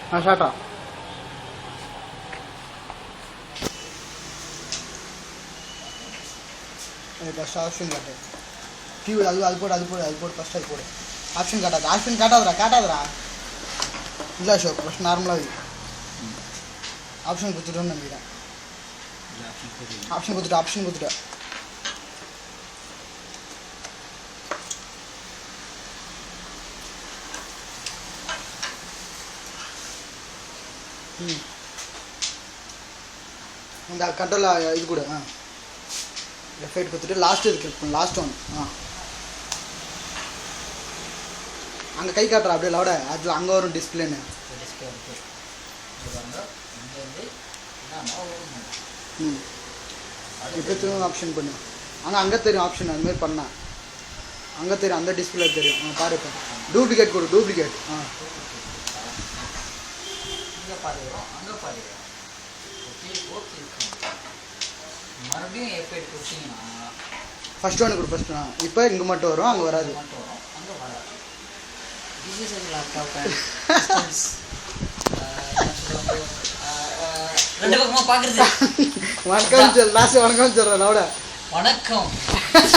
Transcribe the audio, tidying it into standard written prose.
ஷார்ட்டா first option காட்டு TV அது போடு ஃபஸ்ட் அது போடு ஆப்ஷன் காட்டாதடா இல்லை ஷோக் ஃபஸ்ட் நார்மலாக ஆப்ஷன் கொடுத்துட்டோன்னு நினைக்கிறேன் ஆப்ஷன் கொடுத்துட்டா இந்த கண்ட்ரோல் இது கூட எஃபெக்ட் கொடுத்துட்டு லாஸ்ட் இது கிளிக் பண்ணு லாஸ்ட் ஒன் அங்கே கை காட்டுறா அப்படியே லவுட அதில் அங்கே வரும் டிஸ்பிளேன்னு இப்போ திரும்ப ஆப்ஷன் பண்ணு அங்கே தெரியும் ஆப்ஷன் அதுமாரி பண்ணேன் அங்கே தெரியும் அந்த டிஸ்பிளே தெரியும் பாரு இப்போ டூப்ளிகேட் கொடு டூப்ளிகேட் மறுபடியும் எஃபெக்ட் கொடுத்தீங்கன்னா ஃபர்ஸ்ட் ஒன்று கொடு ஃபர்ஸ்ட் இப்போ இங்கே மட்டும் வரும் அங்கே வராது ரெண்டு பக்கமா பாக்குறது வணக்கம் சொல் லாஸ்ட் வணக்கம் சொல்கிறேன் லவுட வணக்கம்